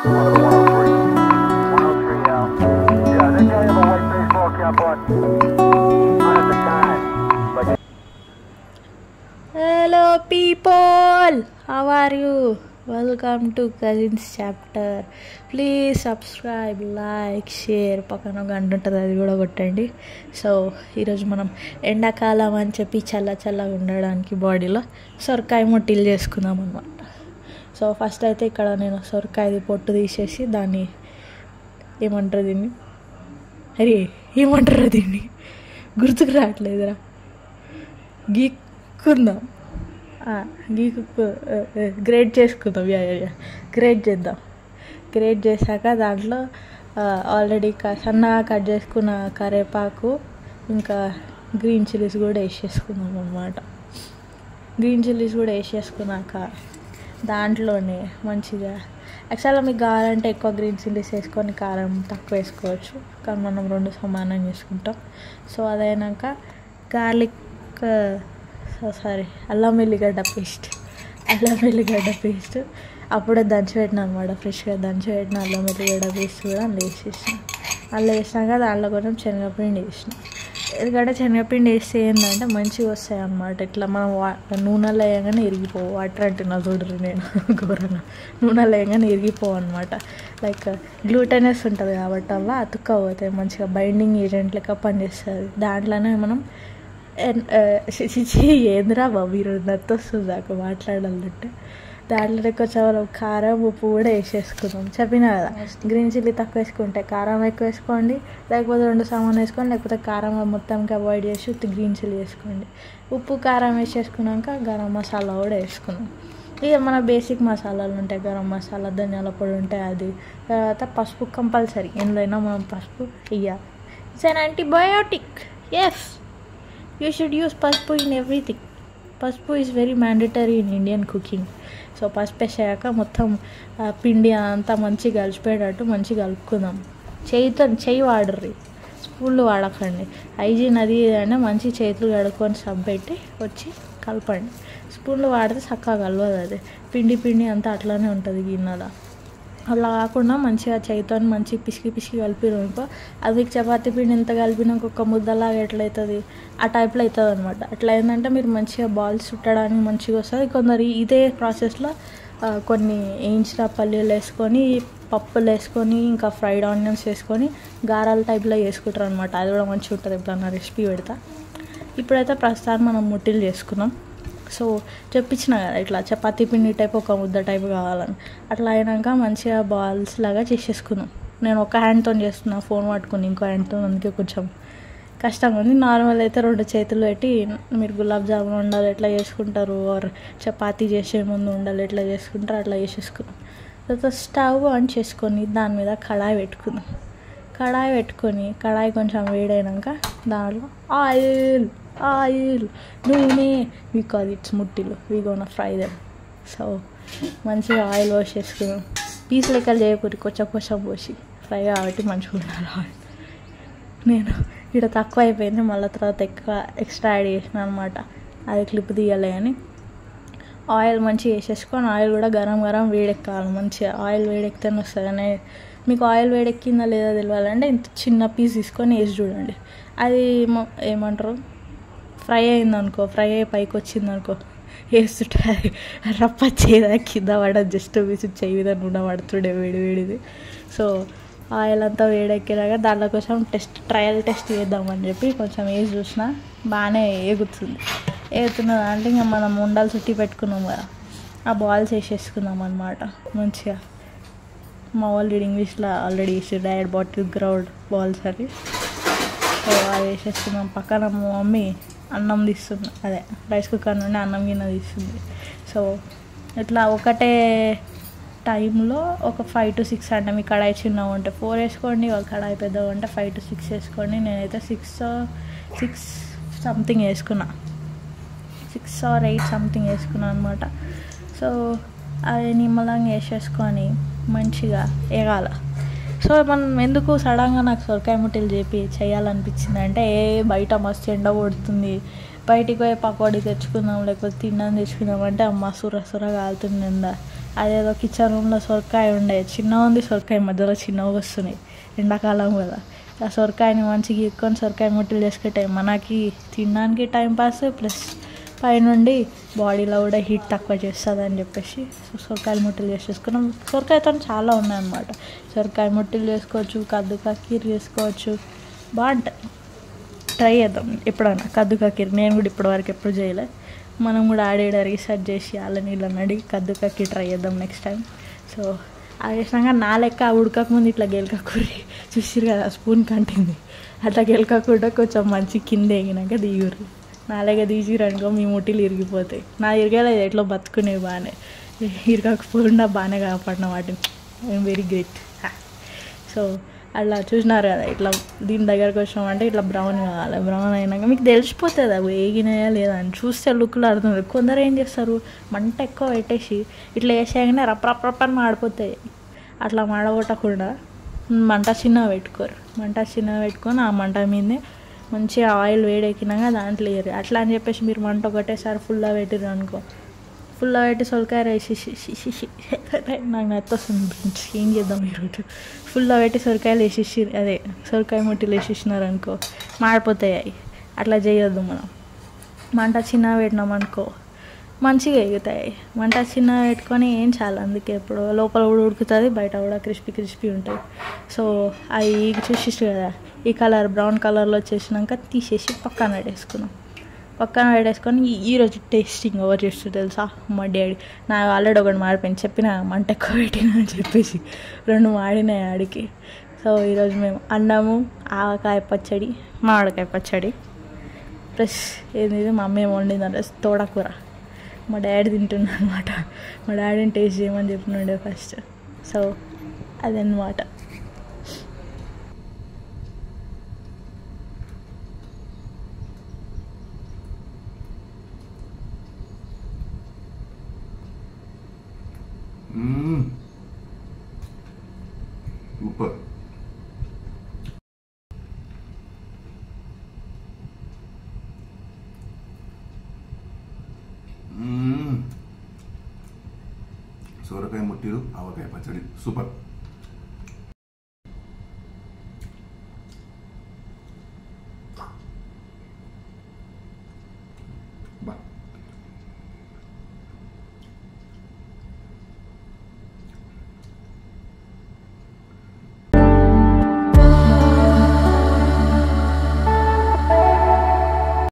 Hello people, how are you? Welcome to Cousins chapter. Please subscribe, like, share. పక్కన గంట ఉంటుంది, అది కూడా కొట్టండి. సో ఈరోజు మనం ఎండాకాలం అని చెప్పి చల్లగా ఉండడానికి బాడీలో సొరకాయ ముట్టిలు చేసుకుందాం అనమాట. సో ఫస్ట్ అయితే ఇక్కడ నేను సొరకాయది పొట్టు తీసేసి దాన్ని ఏమంటారు దీన్ని గుర్తుకు రావట్లేదురా, గీక్కుందాం, గ్రేట్ చేసుకుందాం. గ్రేట్ చేద్దాం. గ్రేట్ చేశాక దాంట్లో ఆల్రెడీ సన్నగా కట్ చేసుకున్న కరివేపాకు ఇంకా గ్రీన్ చిల్లీస్ కూడా వేసేసుకుందాం అన్నమాట. గ్రీన్ చిల్లీస్ కూడా వేసేసుకున్నాక దాంట్లోనే మంచిగా, యాక్చువల్గా మీకు కావాలంటే ఎక్కువ గ్రీన్ చిల్లీస్ వేసుకొని కారం తక్కువ వేసుకోవచ్చు, కానీ మనం రెండు సమానం చేసుకుంటాం. సో అదైనాక అల్లం వెల్లిగడ్డ పేస్ట్ అప్పుడే దంచిపెట్టిన అనమాట. ఫ్రెష్గా దంచిపెట్టిన అల్లం వెల్లిగడ్డ పేస్ట్ కూడా వేసేసిన. అలా వేసినాక దాంట్లో కొంచెం శనగపిండి వేసిన. ఎందుకంటే శనగపిండి వేస్తే ఏంటంటే మంచిగా వస్తాయి అన్నమాట. ఇట్లా మనం నూనెలో వేయగానే ఇరిగిపోవు. వాటర్ అంటున్నా చూడరు, నేను ఘోరంగా నూనెలో వేయగానే ఇరిగిపోవు అనమాట. లైక్ గ్లూటెనస్ ఉంటుంది కాబట్టి అలా అతుక్కపోతాయి, మంచిగా బైండింగ్ ఏజెంట్ లెక్క పనిచేస్తుంది. దాంట్లోనే మనం ఏంద్రా బాబు ఈరోజు నత్తి వస్తుంది నాకు మాట్లాడాలంటే. దాంట్లోనే కొంచెం కారం ఉప్పు కూడా వేసేసుకుందాం. చెప్పిన కదా, గ్రీన్ చిల్లీ తక్కువ వేసుకుంటే కారం ఎక్కువ వేసుకోండి, లేకపోతే రెండు సామాన్ వేసుకోండి, లేకపోతే కారం మొత్తంకి అవాయిడ్ చేసి గ్రీన్ చిల్లీ వేసుకోండి. ఉప్పు కారం వేసేసుకున్నాక గరం మసాలా కూడా వేసుకున్నాం. ఇక మన బేసిక్ మసాలాలు ఉంటాయి, గరం మసాలా, ధనియాల పొడి ఉంటాయి, అది. తర్వాత పసుపు కంపల్సరీ, ఎందులో మనం పసుపు వేయాలి. It's an antibiotic. Yes, you should use pasupu in everything. Pasupu is very mandatory in Indian cooking. So పసుపు వేసాక మొత్తం పిండి అంతా మంచిగా కలిసిపోయేటట్టు మంచిగా కలుపుకుందాం. చెయ్యి వాడర్రి, స్పూన్లు వాడకండి. హైజీన్ అది అంటే మంచి చేతులు కడుక్కొని సబ్బు పెట్టి వచ్చి కలపండి. స్పూన్లు వాడితే చక్కగా కలవదు, అది పిండి అంతా అట్లానే ఉంటుంది గిన్నెలో. అలా కాకుండా మంచిగా చేతితో మంచి పిసికి కలిపినాక అది చపాతీ పిండి ఎంత కలిపినాక ఒక ముద్దలాగా ఎట్లయితుంది ఆ టైప్లో అవుతుంది అనమాట. అట్లా ఏంటంటే మీరు మంచిగా బాల్స్ చుట్టడానికి మంచిగా వస్తుంది. కొందరు ఇదే ప్రాసెస్లో కొన్ని వేయించిన పల్లీలు వేసుకొని, పప్పులు వేసుకొని, ఇంకా ఫ్రైడ్ ఆనియన్స్ వేసుకొని గారాల టైప్లో వేసుకుంటారు అనమాట. అది కూడా మంచిగా ఉంటుంది. ఎప్పుడన్నా రెసిపీ పెడతా. ఇప్పుడైతే ప్రస్తుతానికి మనం ముట్టిలు చేసుకున్నాం. సో చెప్పించిన కదా ఇట్లా చపాతీ పిండి టైప్ ఒక ముద్ద టైప్ కావాలని. అట్లా అయినాక మంచిగా బాల్స్ లాగా చేసేసుకున్నాం. నేను ఒక హ్యాండ్తో చేస్తున్నా, ఫోన్ పట్టుకుని ఇంకో హ్యాండ్తో, అందుకే కొంచెం కష్టంగా ఉంది. నార్మల్ అయితే రెండు చేతులు పెట్టి మీరు గులాబ్ జామున్ ఉండాలి ఎట్లా చేసుకుంటారు, ఆర్ చపాతీ చేసే ముందు ఉండాలి ఎట్లా చేసుకుంటారు అట్లా చేసేసుకున్నాం. తర్వాత స్టవ్ ఆన్ చేసుకొని దాని మీద కడాయి పెట్టుకుందాం. కడాయి కొంచెం వేడైనాక దాంట్లో ఆయిల్ నూనె, బికాజ్ ఇట్స్ ముట్టిలు, we gonna fry them. So మంచిగా ఆయిల్ పోసేసుకున్నాం. పీస్ లెక్కలు చేయకూడదు, కొంచెం పోసి ఫ్రై కాబట్టి మంచిగా ఉండాలి ఆయిల్. నేను ఇక్కడ తక్కువ అయిపోయింది, మళ్ళీ తర్వాత ఎక్స్ట్రా యాడ్ చేసిన అనమాట. అది క్లిప్ తీయాలి అని ఆయిల్ మంచిగా వేసేసుకొని, ఆయిల్ కూడా గరం వేడెక్కాలి. మంచిగా ఆయిల్ వేడెక్కితేనే వస్తుంది. అని మీకు ఆయిల్ వేడెక్కిందా లేదా తెలియాలంటే ఇంత చిన్న పీస్ తీసుకొని వేసి చూడండి. అది ఏమంటారు, ఫ్రై అయిందనుకో, ఫ్రై అయ్యి పైకి వచ్చిందనుకో, వేస్తుంటే అది రప్ప చేయదా కింద పడదు, జస్ట్ విసి చేయి నూనె పడుతుండే వేడిది. సో ఆయిల్ అంతా వేడెక్కినాక దాంట్లో కొంచెం ట్రయల్ టెస్ట్ చేద్దామని చెప్పి కొంచెం వేసి చూసినా బాగానే ఏగుతున్న దాంట్లో ఇంకా మనం ఉండాలి చుట్టి పెట్టుకున్నాం కదా, ఆ బాల్స్ వేసేసుకున్నాం అనమాట. మంచిగా మా వాళ్ళు ఇంగ్లీష్లో ఆల్రెడీ వేసి డైరెక్ట్ బాటిల్ గ్రౌండ్ బాల్స్ అని. సో అది వేసేసుకున్నాం. పక్కన మా మమ్మీ అన్నం తీస్తుంది, అదే రైస్ కుక్కర్ నుండి అన్నం గిన్నె తీస్తుంది. సో ఇట్లా ఒకటే టైంలో ఒక 5 to 6, అంటే మీ కడాయి చిన్నగా ఉంటే 4 వేసుకోండి, ఒక కడాయి పెద్దగా ఉంటే 5 to 6 వేసుకోండి. నేనైతే 6 సంథింగ్ వేసుకున్నా, 6 or 8 సంథింగ్ వేసుకున్నాను అనమాట. సో అది నిమ్మలంగా వేసేసుకొని మంచిగా వేగాల. సో మనం ఎందుకు సడన్గా నాకు సొరకాయ ముట్టలు చేయాలనిపించింది అంటే, బయట మస్తు ఎండ కొడుతుంది, బయటికి పోయి పకోడీ తెచ్చుకుందాం లేకపోతే తిన్నాను తెచ్చుకుందాం అంటే అమ్మ సుర కాలుతుంది ఎండ, అదేదో కిచెన్ రూమ్లో సొరకాయ ఉండే చిన్నగా ఉంది, సొరకాయ మధ్యలో చిన్నగా వస్తున్నాయి, ఎండాకాలం కదా. ఆ సొరకాయని మంచిగా ఎక్కుకొని సొరకాయ ముట్టలు చేసుకుంటే మనకి తినడానికి టైంపాస్, ప్లస్ పైనుండి బాడీలో కూడా హీట్ తక్కువ చేస్తుంది అని చెప్పేసి సొరకాయలు ముట్టలు చేసేసుకున్నాం. సొరకాయతో చాలా ఉన్నాయన్నమాట. సొరకాయ ముట్టలు చేసుకోవచ్చు, కద్దుకా కీర్ చేసుకోవచ్చు, బాగుంటుంది. ట్రై చేద్దాం ఎప్పుడన్నా కద్దుకా కీర్. నేను కూడా ఇప్పటివరకు ఎప్పుడు చేయలే. మనం కూడా ఆడేడ రీసెర్చ్ చేసి వాళ్ళని వీళ్ళని అడిగి కద్దుకా కీర్ ట్రై చేద్దాం నెక్స్ట్ టైం. సో అది చేసినాక నా లెక్క ఉడకకముందు ఇట్లా గెలకకూరి చూసిరు కదా స్పూన్ కంటింది, అట్లా గెలకకుండా కొంచెం మంచి కింద ఎగినాక దిగురు. నాలుగా తీసిరనుకో మీ ముట్టిలు ఇరిగిపోతాయి. నా ఇరగలేదు, ఎట్లా బతుకునేవి బాగానే, ఇరగకపోకుండా బాగానే కాపాడిన వాటిని. I'm very great. సో అలా చూసినారు కదా, ఇట్లా దీని దగ్గరకు వచ్చినామంటే ఇట్లా బ్రౌన్ కావాలి. బ్రౌన్ అయినాక మీకు తెలిసిపోతుంది అవి వేగినాయా లేదా అని, చూస్తే లుక్లో అర్థం. కొందరు ఏం చేస్తారు, మంట ఎక్కువ పెట్టేసి ఇట్లా వేసేయగానే రప్పని మాడిపోతాయి. అట్లా మాడగొట్టకుండా మంట చిన్నగా పెట్టుకోరు. మంట చిన్నగా పెట్టుకొని ఆ మంట మీదే మంచిగా ఆయిల్ వేడెక్కినాక దాంట్లో వేయరు. అట్లా అని చెప్పేసి మీరు మంట ఒకటేసారి ఫుల్గా పెట్టిర్రు అనుకో, ఫుల్గా పెట్టి సొరకాయ వేసేసి నాకు నచ్చొస్తుంది. ఏం చేద్దాం ఈరోజు, ఫుల్గా పెట్టి సొరకాయలు వేసేసి అదే సొరకాయ ముట్టలు వేసేసినారు అనుకో మాడిపోతాయి అవి. అట్లా చేయొద్దు మనం. మంట చిన్నగా పెట్టినామనుకో మంచిగా ఎగుతాయి. మంట చిన్నగా పెట్టుకొని ఏం చాలా, అందుకే ఇప్పుడు లోపల కూడా ఉడుకుతుంది, బయట కూడా క్రిస్పీ ఉంటుంది. సో అవి చూసేసి కదా ఈ కలర్ బ్రౌన్ కలర్లో వచ్చేసినాక తీసేసి పక్కన పెట్టేసుకున్నాం. పక్కన పెట్టేసుకొని ఈరోజు టేస్టింగ్ ఎవరు చేస్తారు తెలుసా, మా డాడీ. నా ఆల్రెడీ ఒకటి మాడిపోయింది, చెప్పిన మంట ఎక్కువ పెట్టినా అని చెప్పేసి 2 మాడినాయి ఆడికి. సో ఈరోజు మేము అన్నము, ఆవకాయ పచ్చడి, మామిడికాయ పచ్చడి, ప్లస్ ఏంది మా అమ్మ ఏమి వండిందంటే తోటకూర. మా డాడీ తింటున్నా అనమాట. మా డాడీని టేస్ట్ చేయమని చెప్పినుండే ఫస్ట్. సో అదన్నమాట. సూపర్. సొరకాయ ముట్టిలు, ఆవకాయ పచ్చడి సూపర్.